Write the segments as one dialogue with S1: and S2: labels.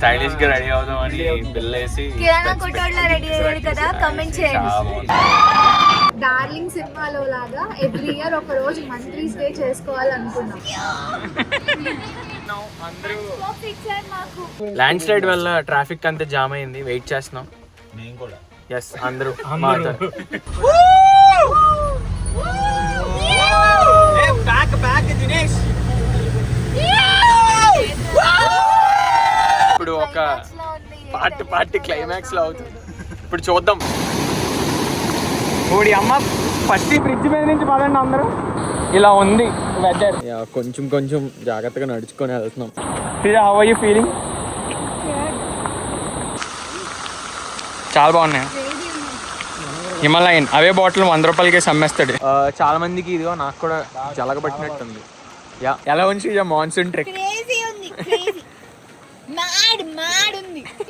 S1: Stylish గా ready అవుదాం అని బిల్ వేసి
S2: కిరాణా కొట్టోడ్లా రెడీ అయ్యాడు కదా, కమెంట్ చేయండి. డార్లింగ్ సినిమాలో లాగా ఎవ్రీ ఇయర్ ఒక రోజు మంత్లీస్ డే చేసుకోవాలనుకున్నాం.
S1: ల్యాండ్ స్లైడ్ వల్ల ట్రాఫిక్ అంతా జామ్ అయింది, వెయిట్ చేస్తున్నాం. నేను కూడా ఎస్ అందరూ ఇప్పుడు ఒక పార్టీ క్లైమాక్స్ లో అవుతుంది. ఇప్పుడు చూద్దాం. ఊడి అమ్మ పట్టి ఫ్రిడ్జ్ మీద నుంచి పదండి అందరూ. ఇలా ఉంది వెదర్. కొంచెం జాగ్రత్తగా నడుచుకొని వెళ్తున్నాం. How are you feeling? చాలా బాగున్నాయి. హిమాలయన్ అవే బాటిల్ 100 రూపాయలకి అమ్మేస్తాడు. చాలా మందికి ఇదిగో నాకు కూడా జలగబట్టినట్టుంది. ఎలా ఉంది మాన్సూన్ ట్రెక్?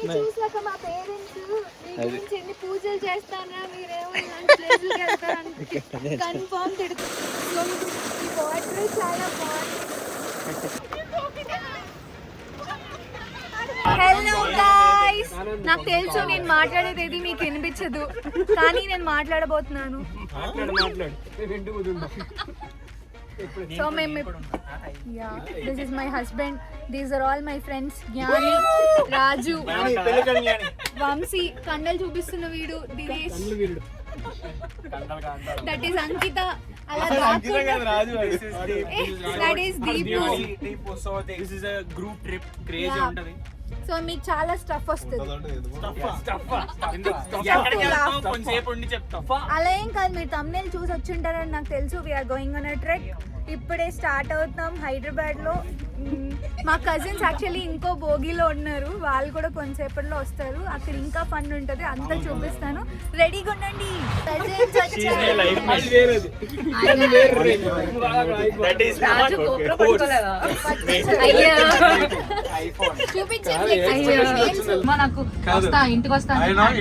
S2: చూసాక మా పేరెంట్స్ ఎన్ని పూజలు చేస్తారా మీరేమో కన్ఫర్మ్ చాలా హలో గైస్, నాకు తెలుసు నేను మాట్లాడేది ఏది మీకు వినిపించదు, కానీ నేను మాట్లాడబోతున్నాను. సో మేము this is my husband, these are all my friends. Gnani, Raju, Vamshi, కండలు చూపిస్తున్న వీడు Dinesh, that is Ankita. So మీకు చాలా స్టఫ్ వస్తుంది. అలా ఏం కాదు, మీరు తమ్నేల్ చూసి వచ్చి ఉంటారని నాకు తెలుసు. We are going on a trek. ఇప్పుడే స్టార్ట్ అవుతాం హైదరాబాద్ లో. మా కజిన్స్ యాక్చువల్లీ ఇంకో బోగిలో ఉన్నారు, వాళ్ళు కూడా కొంతసేపట్లో వస్తారు. అక్కడ ఇంకా ఫన్ ఉంటుంది, అంతా చూపిస్తాను. రెడీగా ఉండండి.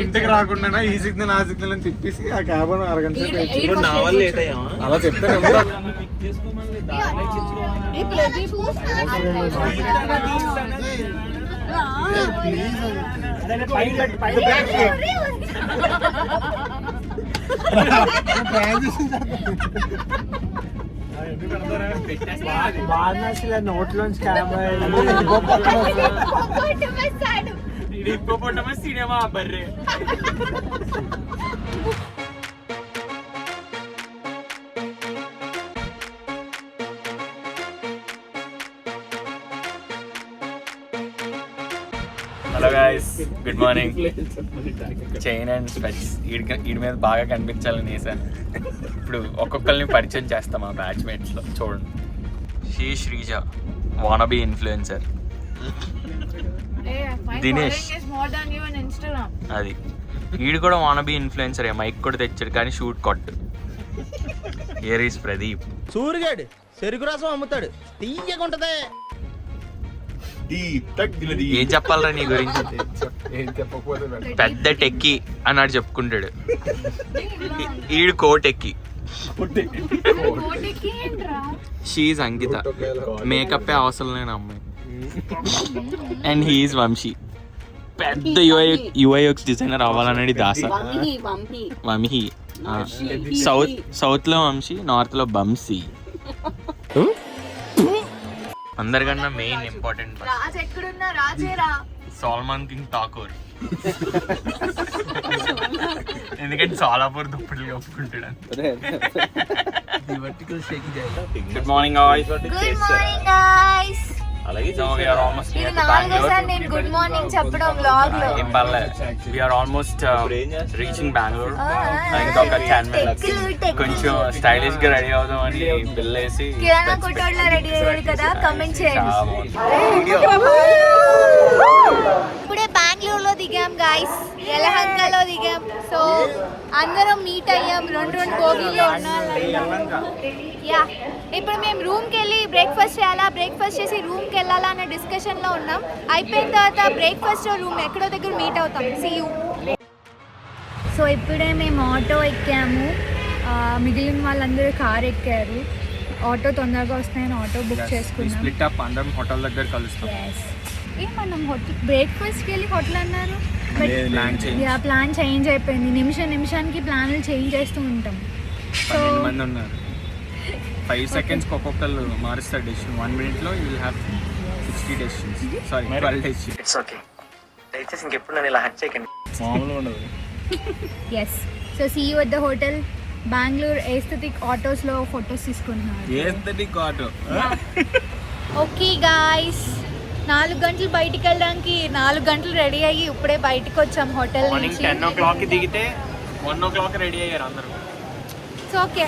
S3: ఇంటికి రాకుండా ఈ సిగ్నల్ ఆ సిగ్నల్ అని తిప్పేసి ఆ క్యాబ్ అరగంట అలా చెప్తాను. నోట్లోంచి సినిమా బర్రే.
S1: Hello guys, good morning. Chain and స్పెట్స్ వీడి మీద బాగా కనిపించాలని వేసాను. ఇప్పుడు ఒక్కొక్కరిని పరిచయం చేస్తాం మా బ్యాచ్మేట్స్లో. చూడండి, శ్రీజ వానబీ ఇన్ఫ్లుయెన్సర్, దినేష్ అది వీడు కూడా వానబీ ఇన్ఫ్లుయెన్సర్. మైక్ కూడా తెచ్చాడు కానీ షూట్ కొట్టు. ఏరీస్ ప్రదీప్,
S4: సూరిగాడు చెరుకు రసం అమ్ముతాడు, తీయగుంటదే.
S1: ఏం చెప్పాలరా నీ గురించి? పెద్ద టెక్కి అన్నాడు చెప్పుకుంటాడు. ఈడు కోటెక్కి. షీఈ్ అంకిత, మేకప్ అవసరం లేని అమ్మాయి. అండ్ హీఈస్ వంశీ, పెద్ద యూఐఎక్స్ డిజైనర్ అవ్వాలనేది దాస. వంశీ సౌత్ లో వంశీ, నార్త్ లో బంశీ. అందరికన్నా main important Salman king Thakur. ఎందుకంటే సోలాపూర్ దుప్పట్లు కప్పుకుంటాడు. Good morning guys.
S2: Good morning చెప్పడం వ్లాగ్ లో.
S1: We are almost reaching Bangalore. ఇంకొక 10 minutes. కొంచెం స్టైలిష్ గా రెడీ అవుదాం అని బిల్ వేసి
S2: కిరాణా కొట్టోడ్లా రెడీ అయ్యాడు కదా, కమెంట్ చేయండి. ఇప్పుడే బెంగళూరులో దిగాం గైస్, యలహంకలో దిగాం. సో అందరం మీట్ అయ్యాం, రెండు బోగీలో ఉన్నాం. ఇప్పుడు మేము రూమ్కి వెళ్ళి బ్రేక్ఫాస్ట్ చేయాలా, బ్రేక్ఫాస్ట్ చేసి రూమ్కి వెళ్ళాలా అన్న డిస్కషన్లో ఉన్నాం. అయిపోయిన తర్వాత బ్రేక్ఫాస్ట్ రూమ్ ఎక్కడో దగ్గర మీట్ అవుతాం. See you. సో ఇప్పుడే మేము ఆటో ఎక్కాము, మిగిలిన వాళ్ళందరూ కార్ ఎక్కారు. ఆటో తొందరగా వస్తాయని ఆటో బుక్ చేసుకున్నాం.
S1: స్ప్లిట్ అప్ అందరం హోటల్ దగ్గర కలుస్తాం.
S2: మనం హోటల్ బ్రేక్ఫాస్ట్కి వెళ్ళి హోటల్ అన్నారు
S1: ప్లాన్ చేంజ్.
S2: ప్లాన్ చేంజ్ అయిపోయింది. నిమిషానికి ప్లాన్లు చేంజ్ చేస్తూ ఉంటాం.
S1: 12 మంది ఉన్నారు. 5 సెకండ్స్కి ఒక్కొక్కరు మారుస్తారు decision. 1 minute you will have 60 decisions. Sorry 12 decisions. It's okay. దయచేసి ఇంకెప్పుడు నన్ను ఇలా హట్ చేయకండి.
S3: మామూలుగా ఉండదు.
S2: Yes. So see you at the hotel. Bengaluru aesthetic ఆటోస్లో ఫొటోస్ తీసుకుంటున్నారు.
S1: Aesthetic auto.
S2: ఓకే గాయ్స్, 4 గంటలు బయటికి వెళ్ళడానికి 4 గంటలు రెడీ అయ్యి ఇప్పుడే బయటకు వచ్చాం హోటల్
S1: మార్నింగ్ 10 o'clock దిగితే 1 o'clock రెడీ అయ్యారు అందరూ.
S2: So okay,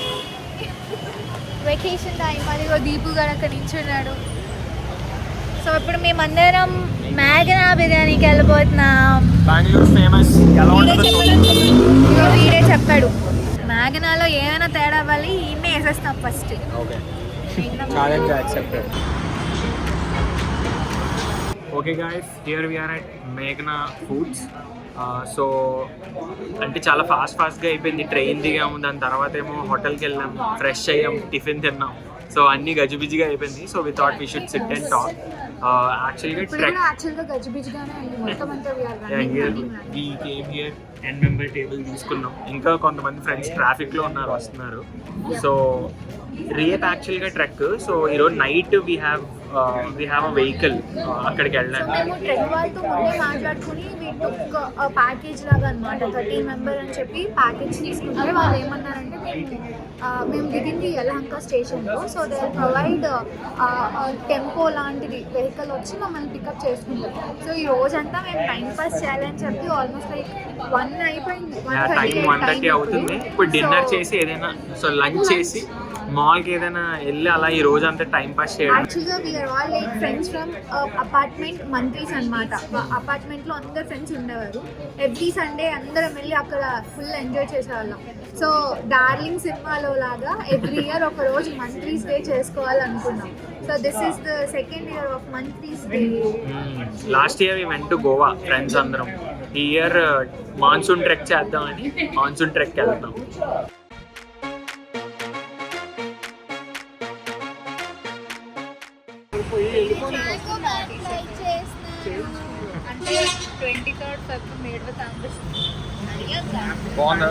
S2: vacation time. అదిగో దీపు గారు అక్కడ నించున్నాడు. సో ఇప్పుడు మేమందరం మ్యాగనా బిర్యానీకి వెళ్ళిపోతున్నాం.
S1: బెంగళూరు ఫేమస్. ఎలా ఉంటుందో
S2: వీడే చెప్పాడు. మ్యాగనాలో ఏమైనా తేడా అవ్వాలి, ఈయన్నే వేసేస్తాం first.
S1: Okay, challenge accepted. Okay guys, here we are at మేఘనా ఫుడ్స్. సో అంటే చాలా ఫాస్ట్గా అయిపోయింది. ట్రైన్ దిగాము, దాని తర్వాత ఏమో హోటల్కి వెళ్ళాము, ఫ్రెష్ అయ్యాము, టిఫిన్ తిన్నాం. సో అన్నీ గజిబిజిగా అయిపోయింది. So we thought we should sit and talk. యాక్చువల్గా we came here 10 member table తీసుకున్నాం. ఇంకా కొంతమంది ఫ్రెండ్స్ ట్రాఫిక్లో వస్తున్నారు. సో రేపు యాక్చువల్గా ట్రెక్. సో ఈరోజు night we have a vehicle అక్కడికి వెళ్ళాలి.
S2: మేము ట్రెక్ వాళ్ళతో ముందే మాట్లాడుకుని ఒక ప్యాకేజ్ లాగా అనమాట, 13 member అని చెప్పి ప్యాకేజ్ తీసుకుంటే వాళ్ళు ఏమన్నారంటే మేము దిగింది యలహంక స్టేషన్లో. సో దే ప్రొవైడ్ టెంపో లాంటిది వెహికల్ వచ్చి మమ్మల్ని పికప్ చేసుకుంటాం. సో ఈ రోజంతా మేము టైం పాస్ చేయాలని చెప్పి ఆల్మోస్ట్ లైక్ 1 అయిపోయింది.
S1: 1:30 అవుతుంది. ఇప్పుడు డిన్నర్ చేసి ఏదైనా లంచ్ చేసి మాల్కి ఏదైనా వెళ్ళి అలా ఈ రోజు అంతా టైం పాస్ చేయడం.
S2: యాక్చువల్గా we are all like friends from apartment Mantris అనమాట. అపార్ట్మెంట్లో అందరు ఫ్రెండ్స్ ఉండేవారు. ఎవ్రీ సండే అందరం వెళ్ళి అక్కడ ఫుల్ ఎంజాయ్ చేసేవాళ్ళం. సో డార్లింగ్ సినిమాలో లాగా ఎవ్రీ ఇయర్ ఒక రోజు మంత్రీస్ డే చేసుకోవాలనుకున్నాం. So this is the 2nd year of Mantris day.
S1: Last year we went to Goa friends అందరం. ఈ ఇయర్ మాన్సూన్ ట్రెక్ చేద్దామని మాన్సూన్ ట్రెక్కి వెళ్తాం. బాగుందా?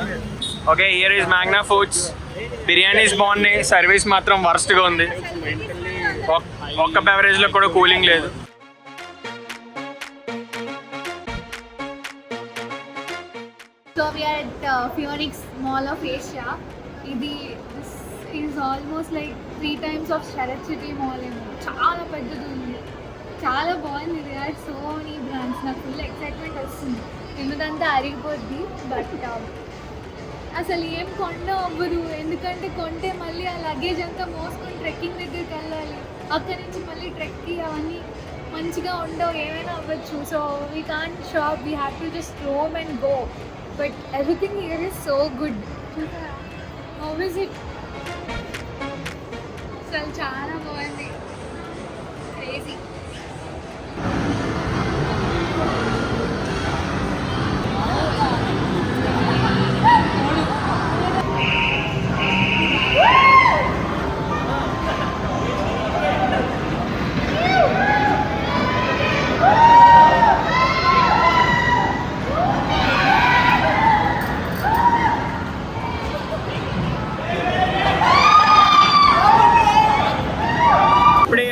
S1: Okay, here is Magna foods. Biryanis బాగున్నాయి, సర్వీస్ మాత్రం వర్స్ట్గా ఉంది. ఒక్క బెవరేజ్లో కూడా కూలింగ్ లేదు.
S2: So we are at Phoenix mall of Asia. ఇది is almost like 3 times of Sarath city mall ఏమో. చాలా పెద్దది ఉంది, చాలా బాగుంది. ఇది ఆర్ సో మెనీ బ్రాండ్స్. నాకు ఫుల్ ఎక్సైట్మెంట్ వస్తుంది, ఎందుకంటే అరిగిపోద్ది. బట్ అసలు ఏం కొండ అవ్వదు, ఎందుకంటే కొంటే మళ్ళీ ఆ లగేజ్ అంతా మోసుకొని ట్రెక్కింగ్ దగ్గరికి వెళ్ళాలి. అక్కడి నుంచి మళ్ళీ ట్రెక్కి అవన్నీ మంచిగా ఉండవు, ఏమైనా అవ్వచ్చు. So we can't shop, we have to just Rome and go. But everything here is so good. How is it? అసలు చాలా బాగుంది, క్రేజీ.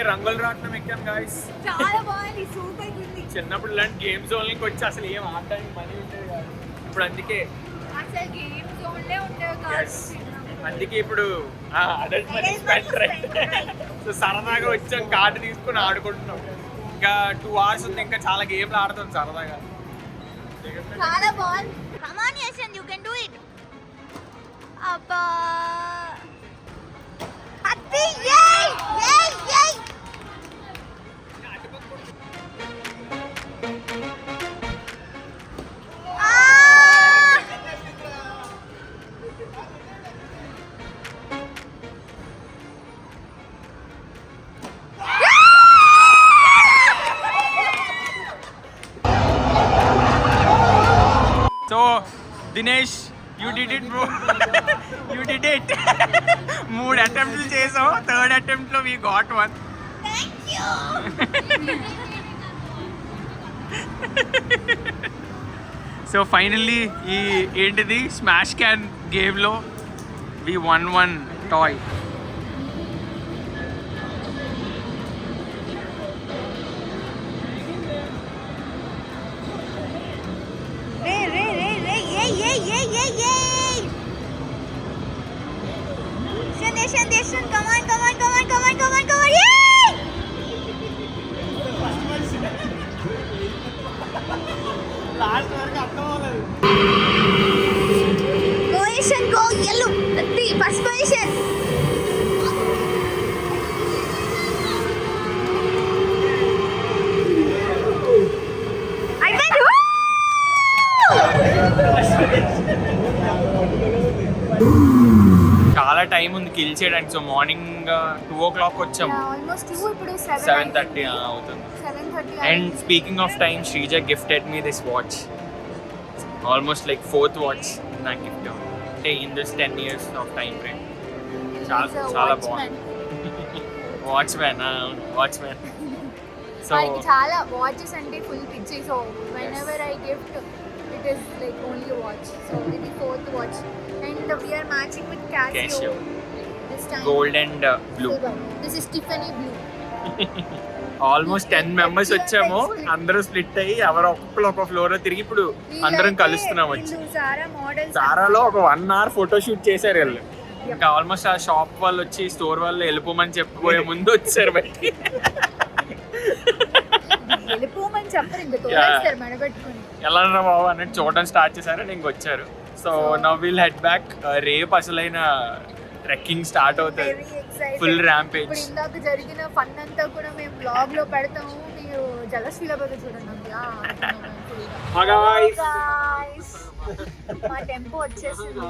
S1: రంగుల రాట్నం ఎక్కాం గాయస్.
S2: చాలా బాగుంది, సూపర్ ఉంది.
S1: చిన్నప్పుడు ఇలాంటి గేమ్ జోన్లకి వచ్చి అసలు ఏం ఆడడానికి మనీ ఉండేది కాదు. ఇప్పుడు అందుకే
S2: అసలు గేమ్ జోన్లే ఉండేవి కాదు.
S1: అందుకే ఇప్పుడు adult money spend right. So సరదాగా వచ్చాం, కార్డు తీసుకుని ఆడుకుంటున్నాం. ఇంకా 2 hours ఉంది, ఇంకా చాలా గేమ్లు ఆడుతాం సరదాగా.
S2: చాలా బాగుంది.
S5: Come on, Yashan, you can do it. Abba. Happy, yay! Yay! Yay!
S1: So, Dinesh, you did it, bro. You did it. 3 attempts చేసాం. 3rd attempt లో we got one.
S5: Thank you.
S1: So finally ఈ ఏంటిది smash can గేమ్లో V one toy.
S5: Deshan, come on, yay! Go Asian, go yellow. First position. I went.
S1: చాలా time ఉంది kill చేయడానికి. So morning 2 o'clock వచ్చాం.
S2: Almost ఇప్పుడు
S1: 7:30 అవుతుంది.
S2: 7:30.
S1: And speaking of time, Sreeja gifted me this watch. Almost like 4th watch నాకు gift అంటే in this 10 years of time frame. చాలా బాగుంది. వాచ్మ్యాన్. సో
S2: వాళ్ళకి చాలా వాచెస్ అంటే ఫుల్ పిచ్చి. So whenever I gift it is like only watch. So maybe 4th watch and we are matching with Casio. This time
S1: gold and blue.
S2: This is Tiffany blue.
S1: Almost 10 members వచ్చాము. అందరూ split అయ్యి ఎవరు ఒక్కొక్కరు ఒక floor లో తిరిగి ఇప్పుడు అందరం కలుస్తున్నాం వచ్చి.
S2: Zara models.
S1: సారాలో ఒక 1 hour ఫోటో షూట్ చేశారు వీళ్ళు. ఇంకా ఆల్మోస్ట్ ఆ షాప్ వాళ్ళు వచ్చి స్టోర్ వాళ్ళు వెళ్ళిపోమని చెప్పిపోయే ముందు వచ్చారు బయటికి.
S2: వెళ్ళిపోమని చెప్పరు, ఇంకా తోలేస్తారు మెడబెట్టుకుని.
S1: ఎలా రా బాబు అన్నట్టు చూడడం స్టార్ట్ చేశారని ఇంకొచ్చారు. So now will head back. రేపు అసలైన ట్రెక్కింగ్ స్టార్ట్ అవుతుంది. Full rampage.
S2: ఇప్పుడు ఇందాక జరిగిన ఫన్ అంతా కూడా మేము బ్లాగ్ లో పెడతాము, మీరు జలస్ ఫీల్ అయిపోతే చూడండి. మా టెంపో వచ్చేసింది.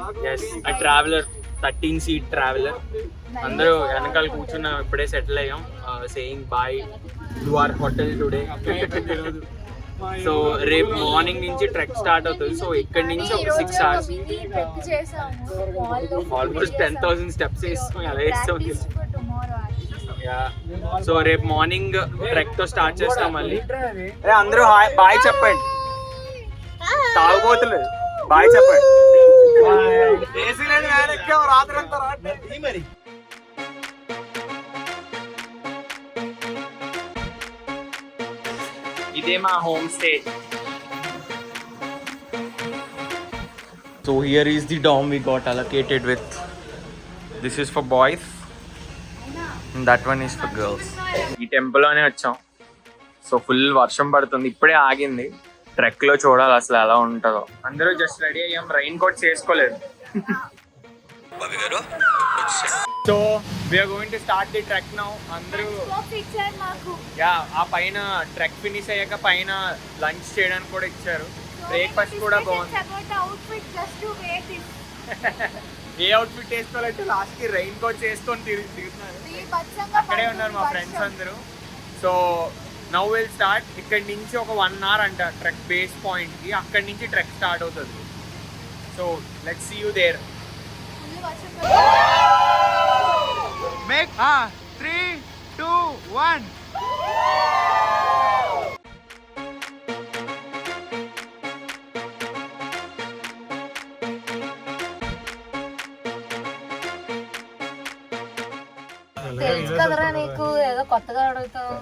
S1: Traveller 13 seat traveller. అందరూ వెనకాల కూర్చున్న ఇప్పుడే సెటిల్ అయ్యాం. Saying bye to our hotel today. So రేపు మార్నింగ్ నుంచి ట్రెక్ స్టార్ట్ అవుతుంది. సో ఇక్కడ నుంచి ఒక 6 hours ఆల్మోస్ట్ 10,000 steps వేస్తాం. ఎలా వేస్తాం? సో రేపు మార్నింగ్ ట్రెక్ తో స్టార్ట్ చేస్తాం మళ్ళీ. అందరూ బాయ్ చెప్పండి. తాగుబోతులేదు బాయ్ చెప్పండి. ఇదే మా home stay. So here is the dorm we got allocated with. This is for boys and that one is for girls. ఈ టెంపుల్ లోనే వచ్చాం. సో ఫుల్ వర్షం పడుతుంది, ఇప్పుడే ఆగింది. ట్రెక్ లో చూడాలి అసలు ఎలా ఉంటుందో. అందరూ జస్ట్ రెడీ అయ్యాం, రైన్ కోట్స్ వేసుకోలేదు. So we are going to start the trek now. అందరూ ఆ పైన ట్రెక్ ఫినిష్ అయ్యాక పైన లంచ్ చేయడానికి కూడా ఇచ్చారు. బ్రేక్ఫాస్ట్ కూడా బాగుంది. ఏ అవుట్ఫిట్ వేసుకోవాలంటే లాస్ట్ కి రైన్ కోట్స్ వేసుకొని తిరుగుతున్నారు. అక్కడే ఉన్నారు మా ఫ్రెండ్స్ అందరూ. So now will start. ఇక్కడ నుంచి ఒక 1 hour అంట ట్రెక్ బేస్ పాయింట్ కి. అక్కడి నుంచి ట్రెక్ స్టార్ట్ అవుతుంది. So let's see you there.
S3: Make 3, 2, 1.
S2: తెలుసు కదరా నీకు, ఏదో కొత్తగా అడుగుతావు.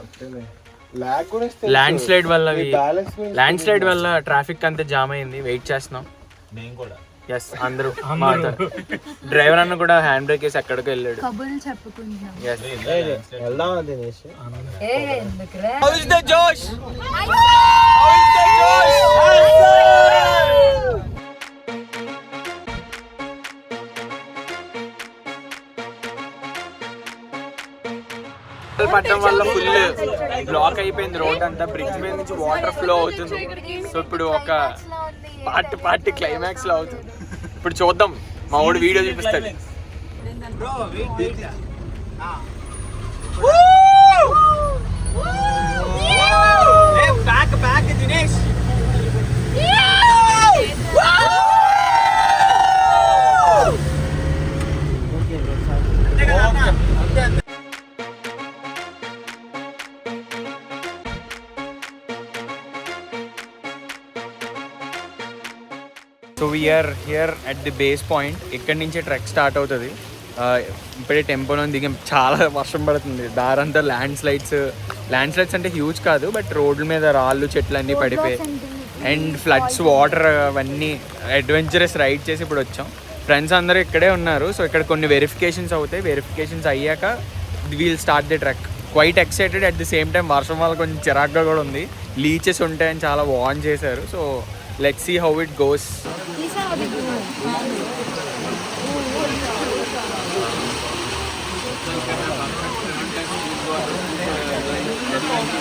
S1: ల్యాండ్ స్లైడ్ వల్ల ట్రాఫిక్ అంతా జామ్ అయింది. వెయిట్ చేస్తున్నాం. ఎస్ అందరూ. డ్రైవర్ అన్న కూడా హ్యాండ్ బ్రేక్ వేసి ఎక్కడికి వెళ్ళాడు.
S2: కబుర్లు చెప్పుకుంటున్నాం.
S1: పట్టడం వల్ల ఫుల్ బ్లాక్ అయిపోయింది రోడ్ అంతా. బ్రిడ్జ్ మీద నుంచి వాటర్ ఫ్లో అవుతుంది. సో ఇప్పుడు ఒక పార్ట్ క్లైమాక్స్ లో అవుతుంది. ఇప్పుడు చూద్దాం, మా వాడు వీడియో చూపిస్తాడు. Back Dinesh. So we are here at the base point. ఇక్కడి నుంచే ట్రెక్ స్టార్ట్ అవుతుంది. ఇప్పుడే టెంపోలో దిగి చాలా వర్షం పడుతుంది. దారంతా ల్యాండ్ స్లైడ్స్ అంటే హ్యూజ్ కాదు, బట్ రోడ్ల మీద రాళ్ళు చెట్లు అన్నీ పడిపోయి అండ్ ఫ్లడ్స్ వాటర్ అవన్నీ అడ్వెంచరస్ రైడ్ చేసి ఇప్పుడు వచ్చాం. ఫ్రెండ్స్ అందరూ ఇక్కడే ఉన్నారు. సో ఇక్కడ కొన్ని వెరిఫికేషన్స్ అవుతాయి. వెరిఫికేషన్స్ అయ్యాక we'll start the trek. Quite excited. At the same time వర్షం వల్ల కొంచెం చిరాగ్గా కూడా ఉంది. లీచెస్ ఉంటాయని చాలా వార్న్ చేశారు. So let's see how it goes.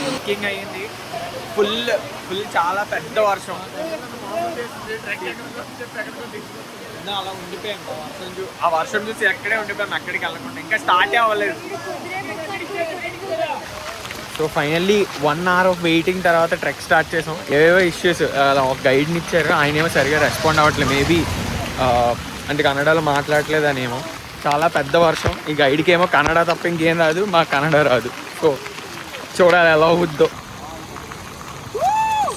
S1: Booking అయ్యింది. ఫుల్ చాలా పెద్ద వర్షం. అలా ఉండిపోయాం. ఆ వర్షం చూసి ఎక్కడే ఉండిపోయాం, ఎక్కడికి వెళ్ళకుండా. ఇంకా స్టార్ట్ అవ్వలేదు. So finally 1 hour of waiting తర్వాత ట్రెక్ స్టార్ట్ చేసాం. ఏవేవో ఇష్యూస్, అలా ఒక గైడ్ని ఇచ్చారు. ఆయన ఏమో సరిగా రెస్పాండ్ అవ్వట్లేదు. మేబీ అంటే కన్నడలో మాట్లాడలేదనేమో. చాలా పెద్ద వర్షం. ఈ గైడ్కి ఏమో కన్నడ తప్ప ఇంకేం రాదు, మాకు కన్నడ రాదు. సో చూడాలి ఎలా అవుద్దో.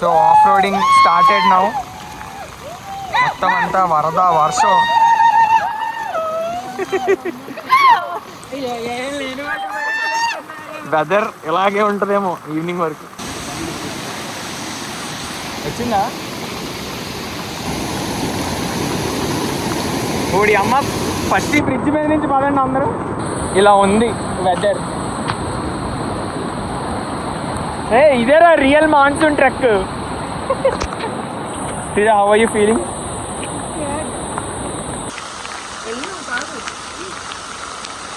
S1: So off roading started now. మొత్తం అంతా వరద వర్షం. వెదర్ ఇలాగే ఉంటుందేమో ఈవినింగ్ వరకు. వచ్చిందా ఓడి అమ్మ? ఫస్ట్ ఈ బ్రిడ్జ్ మీద నుంచి పదండి అందరూ. ఇలా ఉంది వెదర్. ఇదేరా real monsoon trek. How are you feeling?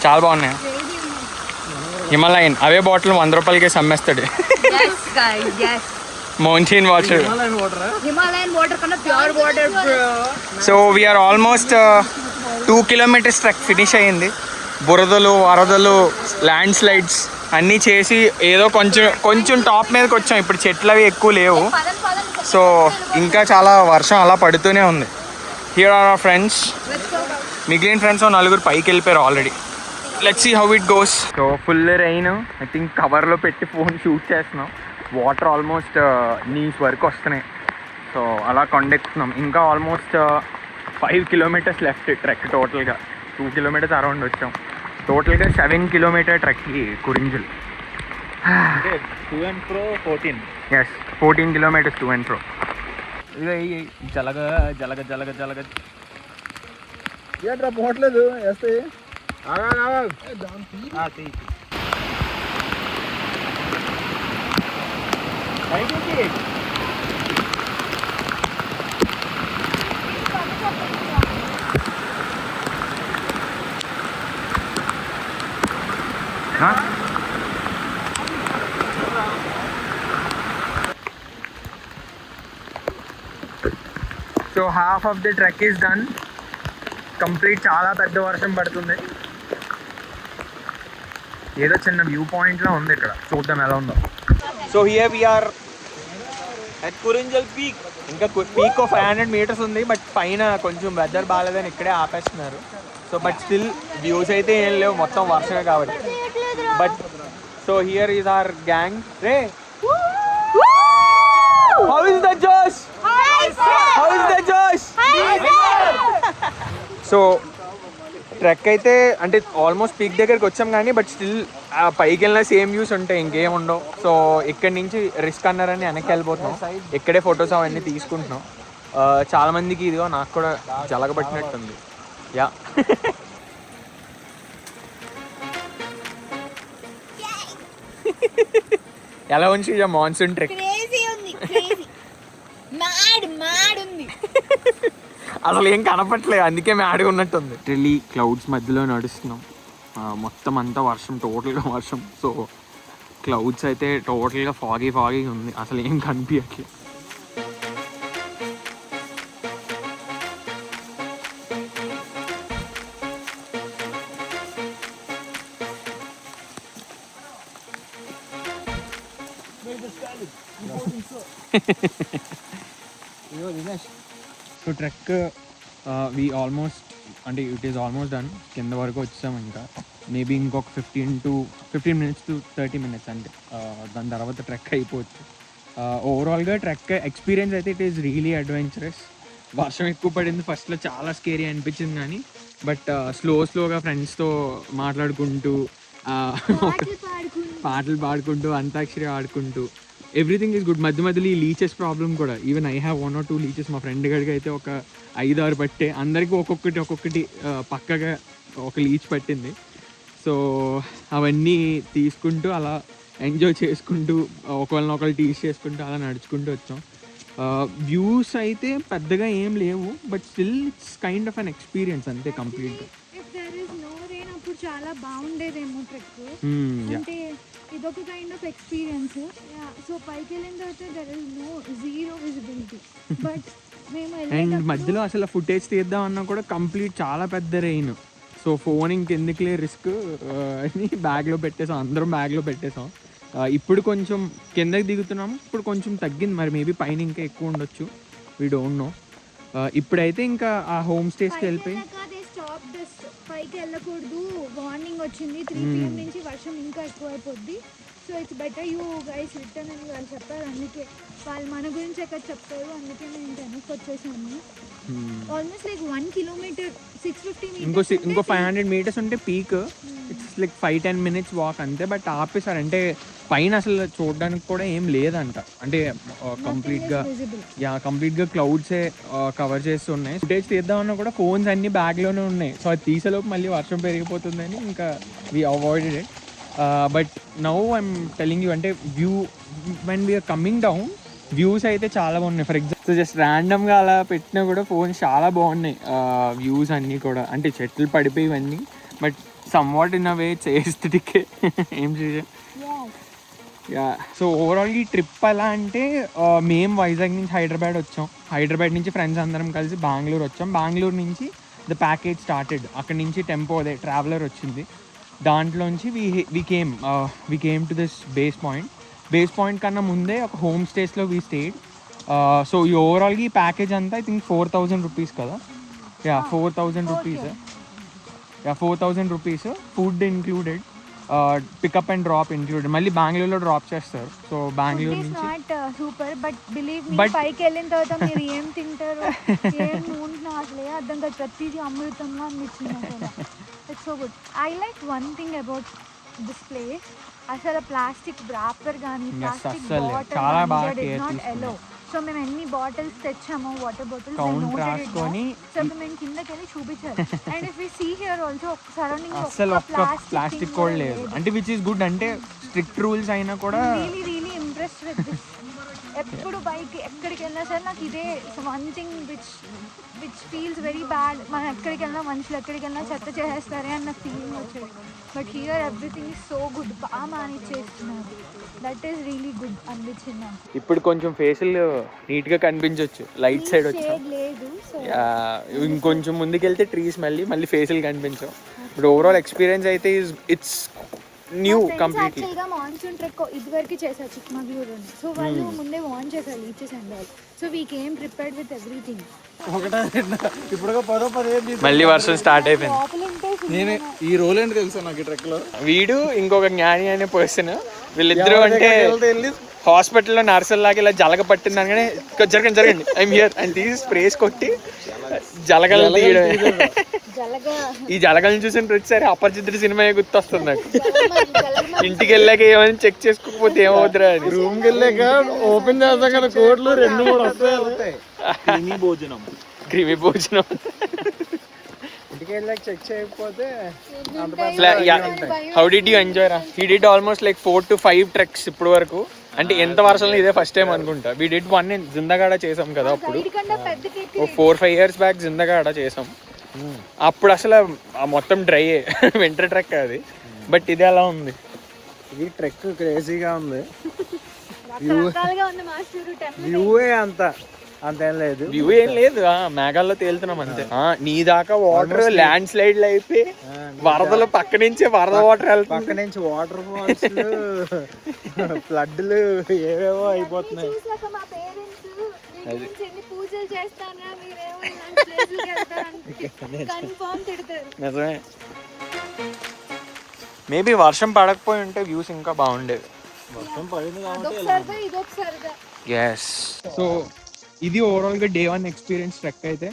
S1: చాలా బాగున్నాయి. హిమాలయన్ అవే బాటిల్ 100 రూపాయలకి అమ్మేస్తాడు. Mountain water. So we are almost 2 kilometers trek finish అయ్యింది. బురదలు, వరదలు, ల్యాండ్ స్లైడ్స్ అన్నీ చేసి ఏదో కొంచెం టాప్ మీదకి వచ్చాం. ఇప్పుడు చెట్లు అవి ఎక్కువ లేవు. సో ఇంకా చాలా వర్షం అలా పడుతూనే ఉంది. Here are our friends. మిగిలిన ఫ్రెండ్స్ 4 పైకి వెళ్ళిపోయారు already. Let's see how it goes. So full rain. I think కవర్లో పెట్టి ఫోన్ షూట్ చేస్తున్నాం. వాటర్ ఆల్మోస్ట్ నీస్ వరకు వస్తున్నాయి. సో అలా కొండెక్కుతున్నాం. ఇంకా ఆల్మోస్ట్ 5 kilometers లెఫ్ట్ ట్రెక్. టోటల్గా 2 kilometers అరౌండ్ వచ్చాం. టోటల్గా 7 kilometer ట్రెక్కి కురింజులు.
S3: 2 and fro 14.
S1: Yes 14 kilometers 2 and fro. జలగ జలగ జలగ జలగ.
S3: ఏంట్రా పోవట్లేదు? వేస్తే
S1: so half of the trek is done complete. చాలా పెద్ద వర్షం పడుతుంది. ఏదో చిన్న వ్యూ పాయింట్లో ఉంది ఇక్కడ. చూద్దాం ఎలా ఉందో. So here we are at Kurinjal peak. ఇంకా పీక్ 500 meters ఉంది. బట్ పైన కొంచెం వెదర్ బాగాలేదని ఇక్కడే ఆపేస్తున్నారు. సో బట్ స్టిల్ వ్యూస్ అయితే ఏం లేవు, మొత్తం వర్షమే కాబట్టి. But so here is our gang. రే హౌ ఇస్ ద జోష్? హౌ ఇస్ ద జోష్? సో ట్రెక్ అయితే అంటే ఆల్మోస్ట్ పీక్ దగ్గరికి వచ్చాం కానీ బట్ స్టిల్ పైకి వెళ్ళినా సేమ్ వ్యూస్ ఉంటాయి, ఇంకేం ఉండవు. సో ఇక్కడి నుంచి రిస్క్ అన్నారని వెనక్కి వెళ్ళిపోతున్నాం. ఇక్కడే ఫొటోస్ అవన్నీ తీసుకుంటున్నాం. చాలా మందికి ఇదిగో నాకు కూడా జలగబట్టినట్టుంది. యా ఎలా ఉంది మాన్సూన్ ట్రెక్? అసలు ఏం కనపట్లేదు, అందుకే మ్యాడ్గా ఉన్నట్టుంది. లిటరలీ క్లౌడ్స్ మధ్యలో నడుస్తున్నాం. మొత్తం అంతా వర్షం, టోటల్గా వర్షం. సో క్లౌడ్స్ అయితే టోటల్గా ఫాగీ ఉంది, అసలు ఏం కనిపించట్లేదు. సో ట్రెక్ వి ఆల్మోస్ట్ అంటే ఇట్ ఈస్ ఆల్మోస్ట్ డన్. కింద వరకు వచ్చాము. ఇంకా మేబీ ఇంకొక 15 minutes to 30 minutes అంటే దాని తర్వాత ట్రెక్ అయిపోవచ్చు. ఓవరాల్గా ట్రెక్ ఎక్స్పీరియన్స్ అయితే ఇట్ ఈస్ రియలీ అడ్వెంచరస్. వర్షం ఎక్కువ పడింది ఫస్ట్లో, చాలా స్కేరీ అనిపించింది. కానీ బట్ స్లోగా ఫ్రెండ్స్తో మాట్లాడుకుంటూ పాటలు పాడుకుంటూ అంతాక్షరి ఆడుకుంటూ ఎవ్రీథింగ్ ఈజ్ గుడ్. మధ్యలో ఈ లీచెస్ ప్రాబ్లం కూడా, even I have 1 or 2 lychees. మా ఫ్రెండ్ గడికి అయితే ఒక 5-6 పట్టే, అందరికీ ఒక్కొక్కటి పక్కగా ఒక లీచ్ పట్టింది. సో అవన్నీ తీసుకుంటూ అలా ఎంజాయ్ చేసుకుంటూ ఒకళ్ళనొకళ్ళు టీస్ చేసుకుంటూ అలా నడుచుకుంటూ వచ్చాం. వ్యూస్ అయితే పెద్దగా ఏం లేవు, but still it's kind of an experience అంతే కంప్లీట్గా.
S2: If there is no rain అప్పుడు చాలా బాగుండేదేమో ట్రెక్. అంటే ఇదొక కైండ్ ఆఫ్ ఎక్స్పీరియన్స్. సో పైకి వెళ్ళిన తర్వాత there is no zero visibility. But మేము
S1: అండ్ మధ్యలో అసలు ఫుటేజ్ తీద్దాం అన్నా కూడా కంప్లీట్ చాలా పెద్ద రెయిన్. సో ఫోన్ ఇంకెందుకులే రిస్క్ అని బ్యాగ్లో పెట్టేసాం, అందరం బ్యాగ్లో పెట్టేసాం. ఇప్పుడు కొంచెం కిందకి దిగుతున్నాము, ఇప్పుడు కొంచెం తగ్గింది. మరి మేబీ పైన ఇంకా ఎక్కువ ఉండొచ్చు, వీ డోంట్ నో. ఇప్పుడైతే ఇంకా ఆ హోమ్ స్టేస్కి వెళ్ళిపోయి
S2: పైకి వెళ్ళకూడదు, వార్నింగ్ వచ్చింది 3 PM నుంచి వర్షం ఇంకా ఎక్కువ అయిపోద్ది. So it's better you guys return అని వాళ్ళు చెప్పారు. అందుకే వాళ్ళు మన గురించి ఎక్కడ చెప్తారు, అందుకే మేము వెనక్కి వచ్చేసాము. Almost like 1 kilometer 650 meters.
S1: ఇంకో 500 meters ఉంటే peak. It's like 5-10 minutes walk అంతే. బట్ ఆపేసారు, అంటే పైన అసలు చూడడానికి కూడా ఏం లేదంట. అంటే కంప్లీట్గా క్లౌడ్సే కవర్ చేస్తూ ఉన్నాయి. ఫుటేజ్ తీద్దామన్నా కూడా ఫోన్స్ అన్ని బ్యాగ్లోనే ఉన్నాయి. సో అది తీసేలోపు మళ్ళీ వర్షం పెరిగిపోతుందని ఇంకా we avoided it. But now I'm telling you, అంటే view when we are coming down views అయితే చాలా బాగున్నాయి. ఫర్ ఎగ్జాంపుల్ జస్ట్ ర్యాండమ్గా అలా పెట్టినా కూడా ఫోన్స్ చాలా బాగున్నాయి వ్యూస్ అన్నీ కూడా. అంటే చెట్లు పడిపోయి ఇవన్నీ, but somewhat in a way చేస్తే ఏం చేయాలి. సో ఓవరాల్ ఈ ట్రిప్ ఎలా అంటే, మేము వైజాగ్ నుంచి హైదరాబాద్ వచ్చాం. హైదరాబాద్ నుంచి ఫ్రెండ్స్ అందరం కలిసి బెంగళూరు వచ్చాం. బెంగళూరు నుంచి ద ప్యాకేజ్ స్టార్టెడ్. అక్కడ నుంచి టెంపో ట్రావెలర్ వచ్చింది. దాంట్లోంచి we came to this base point కన్నా ముందే ఒక హోమ్ స్టేస్లో వీ స్టేడ్. సో ఈ ఓవరాల్గా ఈ ప్యాకేజ్ అంతా ఐ థింక్ 4,000 rupees కదా. 4,000 rupees. 4,000 rupees, food included, pickup and drop included. మళ్ళీ బెంగళూరులో డ్రాప్ చేస్తారు. సో బెంగళూరు నుంచి
S2: సూపర్. బట్ బిలీవ్ మీ, పైకి వెళ్ళిన తర్వాత మీరు ఏం తింటారు, ఏం ఉంటున్నా అసలు అర్థం కాదు. ప్రతిదీ అమృతంగా అనిపించింది. It's so good. I like one thing about this place, అసలు ప్లాస్టిక్ ర్యాపర్ కానీ ప్లాస్టిక్ బాటిల్. సో మేము ఎన్ని బాటిల్స్ తెచ్చామో, వాటర్ బాటిల్స్ రాసుకొని, సో మేము కిందకి వెళ్ళి చూపించారు. And if we see here also surrounding
S1: అసలు ఒక్క ప్లాస్టిక్ కూడా లేదు. అంటే విచ్ ఈస్ గుడ్. అంటే స్ట్రిక్ట్ రూల్స్ అయినా కూడా
S2: రియలీ ఇంప్రెస్డ్ విత్ దిస్. ఎప్పుడు బైక్ ఎక్కడికి వెళ్ళినా సరే నాకు ఇదే one thing which feels very bad. మనం ఎక్కడికి వెళ్ళినా, మనుషులు ఎక్కడికి వెళ్ళినా చెత్త చేసేస్తారే అన్న ఫీలింగ్ వచ్చేది. But here everything is so good. బాగా మేనేజ్ చేస్తున్నారు. దట్ ఈస్ రియలీ గుడ్ అనిపించింది నాకు.
S1: ఇప్పుడు కొంచెం ఫేసులు నీట్గా కనిపించవచ్చు. లైట్ సైడ్ వచ్చి
S2: లేదు.
S1: ఇంకొంచెం ముందుకెళ్తే ట్రీస్ మళ్ళీ ఫేసులు కనిపించవు. బట్ ఓవరాల్ ఎక్స్పీరియన్స్ అయితే ఇట్స్ న్యూ కంప్లీట్లీ.
S2: యాక్చువల్గా మాన్సూన్ ట్రెక్ ఇదివరకు చేశారు చిక్మగళూరుని. సో వాళ్ళు ముందే వార్న్ చేశారు lychees and all. So we came prepared with everything.
S1: మళ్ళీ వర్షం స్టార్ట్ అయిపోయింది.
S3: నేను ఈ రోల్ ఏంటి తెలుసా నాకు ఈ ట్రెక్ లో.
S1: వీడు ఇంకొక జ్ఞాని అనే పర్సన్, వీళ్ళిద్దరు అంటే హాస్పిటల్లో నర్సుల్లాగా ఇలా జలగ పట్టింది అనగానే జరగండి ఐఎమ్ హియర్ అని తీసి స్ప్రేస్ కొట్టి జలగలు తీయడం. ఈ జలగలను చూసిన ప్రతిసారి అపరిచితుడి సినిమా గుర్తొస్తుంది నాకు. ఇంటికి వెళ్ళాక ఏమైనా చెక్ చేసుకోకపోతే ఏమవుతురా అని.
S3: రూమ్కి వెళ్ళాక ఓపెన్ చేస్తాం కదా, కోట్లు 2-3 వస్తాయి.
S1: క్రిమి భోజనం.
S3: ఇంటికి వెళ్ళాక చెక్ చేయకపోతే
S1: హౌ డిడ్ యూ ఎంజాయ్ రా? He did almost like 4 to 5 treks ఇప్పుడు వరకు. అంటే ఎంత వర్షంలో ఇదే ఫస్ట్ టైం అనుకుంటా. వీ డిడ్ వన్ ఇన్ జిందగాడ చేసాం కదా అప్పుడు, 4-5 years బ్యాక్ జిందగాడ చేసాం. అప్పుడు అసలు మొత్తం డ్రై వింటర్ ట్రెక్ అది. బట్ ఇది ఎలా ఉంది?
S3: ఈ ట్రెక్ క్రేజీగా ఉంది. వ్యూ అంతేం లేదు.
S1: వ్యూ ఏం లేదు, మేఘాల్లో తేలుతున్నాం అంతే. నీ దాకా వాటర్ ల్యాండ్ స్లైడ్లు అయిపోయి వరదలు పక్క నుంచి వరద వాటర్ వెళ్తుంది.
S3: పక్క నుంచి వాటర్ ఫాల్స్, ఫ్లడ్లు ఏవేవో అయిపోతున్నాయి.
S1: నిజమే. మేబీ వర్షం పడకపోయి ఉంటే వ్యూస్ ఇంకా బాగుండేవి.
S3: వర్షం పడింది
S1: ఎస్. సో ఇది ఓవరాల్ గా డే 1 ఎక్స్పీరియన్స్ ట్రెక్ అయితే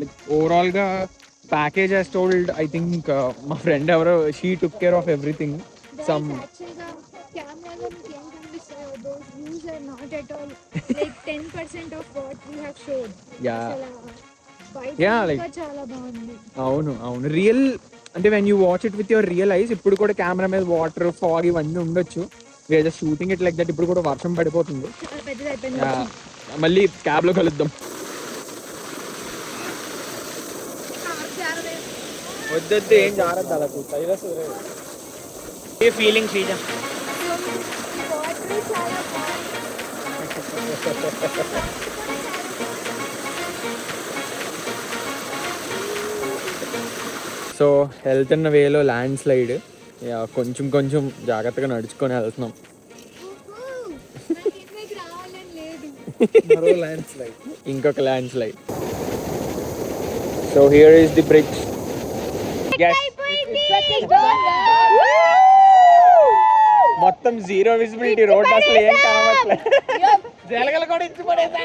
S1: లైక్ ఓవరాల్ గా package has told I think మా ఫ్రెండ్ ఎవరో she took care of everything some
S2: those views are not at all like 10% of what we have showed.
S1: Yeah.
S2: Yeah,
S1: like
S2: చాలా బాగుంది.
S1: అవును real అంటే when you watch it with your real eyes ఇప్పుడు కూడా camera మీద water fog ఇవన్నీ ఉండొచ్చు. We are just shooting it like that. ఇప్పుడు కూడా వర్షం పడిపోతుంది.
S2: చాలా పెద్దది అయిపోయింది.
S1: మళ్ళీ క్యాబ్ లో కలుద్దాం. వద్దొద్దు ఏం జాగ్రత్త అలా కూర్చో. ఏ ఫీలింగ్ శ్రీజ?
S2: వాటర్ చాలా
S1: సో వెళ్తున్న వేలో ల్యాండ్ స్లైడ్, కొంచెం కొంచెం జాగ్రత్తగా నడుచుకొని వెళ్తున్నాం. ఇంకొక land slide. So here is the bridge. మొత్తం జీరో విజిబిలిటీ, రోడ్ అసలు ఏం కనబడట్లేదు. జలగలు కూడా ఇచ్చి పడేసా.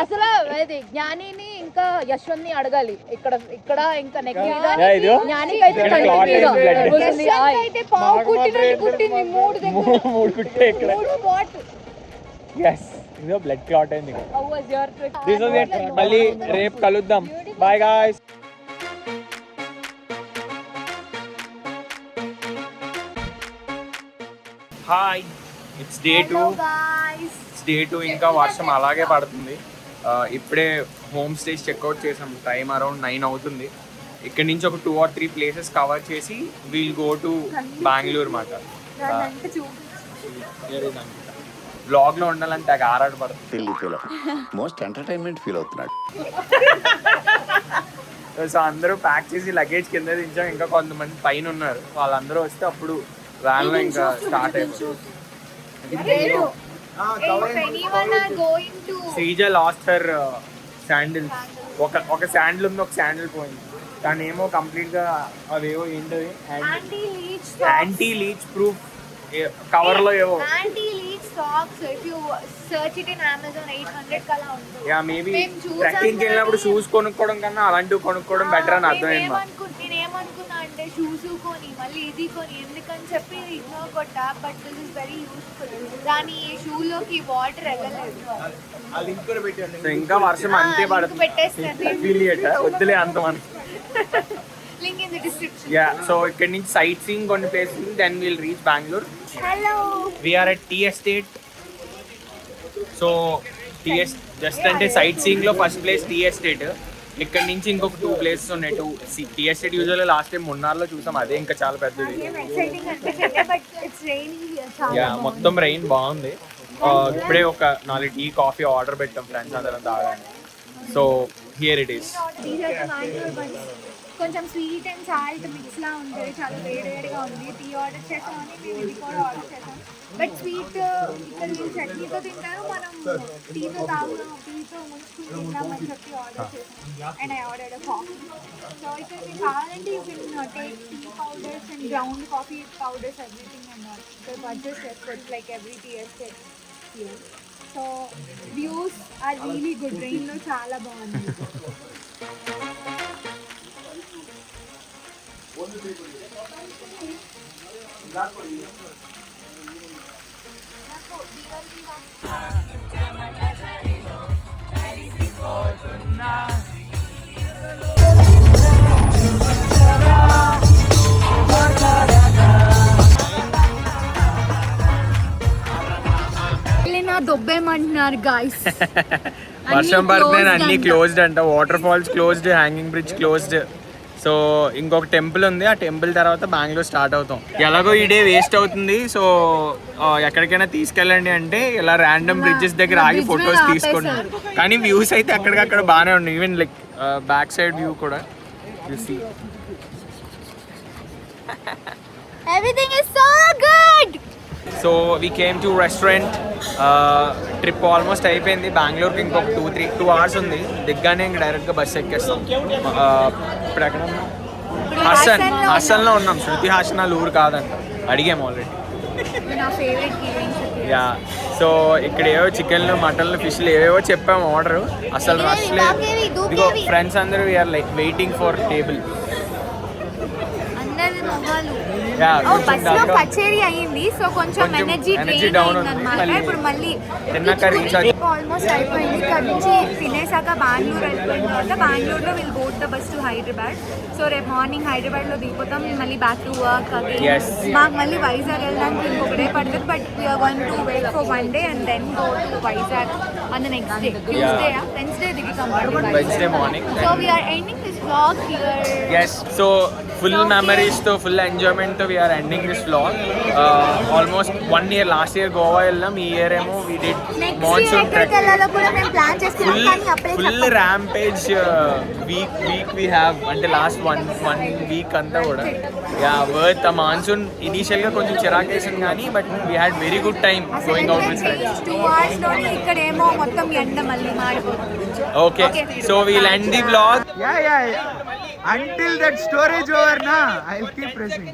S6: అసలు అది జ్ఞానిని ఇంకా యశ్వంత్ని అడగాలి. ఇక్కడ ఇంకా నెక్ మీద జ్ఞానికి అయితే పావు కుట్టింది.
S1: మూడు కుట్టే ఇక్కడ. yes ఇదో బ్లడ్ క్లాట్ అయింది. మళ్ళీ రేపు కలుద్దాం. Bye guys. Hi, it's day 2. It's day 2. ఇంకా వర్షం అలాగే పడుతుంది. ఇప్పుడే హోమ్ స్టేస్ చెక్అవుట్ చేసాం. టైం అరౌండ్ 9 అవుతుంది. ఇక్కడ నుంచి ఒక 2 or 3 ప్లేసెస్ కవర్ చేసి వీల్ గో టు బెంగళూరు మాట. బ్లాగ్ లో ఉండాలంటే ఆరాటపడుతుంది.
S7: మోస్ట్ ఎంటర్టైన్మెంట్ ఫీల్ అవుతున్నాడు.
S1: సో అందరూ ప్యాక్ చేసి లగేజ్ కింద దించాం. ఇంకా కొంతమంది పైన ఉన్నారు. వాళ్ళందరూ వస్తే అప్పుడు వ్యాన్ లో ఇంకా స్టార్ట్ అయిపోతుంది. Sreeja lost her sandals. ఒక శాండిల్ ఉంది, ఒక శాండిల్ పోయింది. కానీ ఏమో కంప్లీట్ గా అవేవో ఏంటది యాంటీ లీచ్ ప్రూఫ్ కవర్ లో ఏవో
S2: socks. If you search it in Amazon, 800 కలా ఉంటుంది.
S1: యా మేబీ ట్రెక్కింగ్ వెళ్ళినప్పుడు షూస్ కొనుక్కోవడం కన్నా అలాంటివి కొనుక్కోవడం బెటర్ అని అర్థమైంది.
S2: నేను ఏమనుకున్నా అంటే షూస్ కొని మళ్ళీ ఇది కొని ఎందుకని చెప్పి ఇగ్నోర్ కొట్టా. But this is very useful. దాని షూలోకి వాటర్ వెళ్ళలేదు.
S1: సో ఇంకా వర్షం అంతే పడుతుంది.
S2: పెట్టేస్తాను.
S1: వద్దులే అంత మనకి.
S2: Link in the description.
S1: Yeah so ఇక్కడ నుంచి సైట్ సీయింగ్ కొన్ని places, then will reach Bengaluru.
S2: Hello,
S1: we are at tea estate. So just అంటే సైట్ సీయింగ్ లో ఫస్ట్ ప్లేస్ టీ ఎస్టేట్. ఇక్కడ నుంచి ఇంకొక 2 ప్లేసెస్ ఉన్నాయి. Tea estate usual last time మున్నార్లో చూసాం. అదే ఇంకా చాలా పెద్దది. యా మొత్తం రెయిన్ బాగుంది. ఇప్పుడే ఒక 4 టీ కాఫీ ఆర్డర్ పెట్టాం ఫ్రెండ్స్ అందరం తాగాలి. So here it is.
S2: కొంచెం స్వీట్ అండ్ సాల్ట్ మిక్స్ లా ఉంటుంది. చాలా వేడిగా ఉంది. టీ ఆర్డర్ చేసామని మేము ఇది కూడా ఆర్డర్ చేసాం. బట్ స్వీట్ ఇక్కడ వీళ్ళు చట్నీతో తింటారు, మనం టీతో తాగుతాం. టీతో ముంచుకుని తింటామని చెప్పి ఆర్డర్ చేసాం. And I ordered coffee. So ఇక్కడ మీకు కావాలంటే you can take tea powders and ground coffee powders everything and all. ఇక్కడ పర్చేస్ చేసుకోవచ్చు like every tea estate here. So views are really good. ట్రైన్లో చాలా బాగుంది. దొబ్బేమంటున్నారు గాయ్స్.
S1: వర్షం పడుతుంది, అన్ని క్లోజ్డ్ అంట. Water falls closed, hanging bridge closed. So ఇంకొక టెంపుల్ ఉంది. ఆ టెంపుల్ తర్వాత బెంగళూరు స్టార్ట్ అవుతాం. ఎలాగో ఈ డే వేస్ట్ అవుతుంది. సో ఎక్కడికైనా తీసుకెళ్ళండి అంటే ఇలా ర్యాండమ్ బ్రిడ్జెస్ దగ్గర ఆగి ఫొటోస్ తీసుకోండి. కానీ వ్యూస్ అయితే అక్కడికక్కడ బాగానే ఉన్నాయి. Even like back side view కూడా you see.
S2: Everything is so good.
S1: So we came to restaurant. Trip almost అయిపోయింది. బెంగళూరుకి ఇంకొక 2 hours ఉంది. దిగ్గానే ఇంక డైరెక్ట్గా బస్ ఎక్కేస్తాం. ఇప్పుడు ఎక్కడ ఉన్నాం? హాసన్లో ఉన్నాం. శృతి హాసన్ ఊరు కాదంట. అడిగాము ఆల్రెడీ. యా సో ఇక్కడ ఏవో చికెన్లు మటన్లు ఫిష్లు ఏవేవో చెప్పాము ఆర్డర్. అసలు రష్ లేదు. ఇదిగో ఫ్రెండ్స్ అందరూ we're like waiting for table.
S2: అందరి మొహాలు
S1: యా
S2: బస్ లో పచేరీ అయ్యింది, సో కొంచెం ఎనర్జీ డౌన్ అన్నమాట. ఇప్పుడు మళ్ళీ
S1: తిన్నాక రీచ్
S2: ఆల్మోస్ట్ అయిపోయింది. ఇక్కడ నుంచి తినేసాక బెంగళూరు వెళ్ళిపోయిన తర్వాత బెంగళూరులో will go the bus to Hyderabad. So రేపు మార్నింగ్ హైదరాబాద్లో దిగిపోతాం, మళ్ళీ బ్యాక్ టు వర్క్. మాకు మళ్ళీ వైజాగ్ వెళ్ళడానికి ఇంకొకటే పడుతుంది, but we're going to wait for 1 day and then go to Vizag on the next day. Tuesday, Wednesday దిగుతాం
S1: Wednesday morning.
S2: So we are ending this vlog here.
S1: Yes, so full memories తో full enjoyment తో we're ending this vlog. Almost 1 year, last year Goa వెళ్ళాం, ఈ year ఏమో we did monsoon trek. Full rampage week we have, అంటే last one week అంతా కూడా. Yeah worth. ఆ monsoon initial గా కొంచెం చిరాకేసింది కానీ but we had very good time going out with friends.
S2: 2 hours లోనే ఇక్కడేమో మొత్తం ఎండ మళ్ళీ మాడిపోతుంది.
S1: Okay so we'll end the vlog.
S3: Yeah. Until that storage over, na, I'll keep pressing.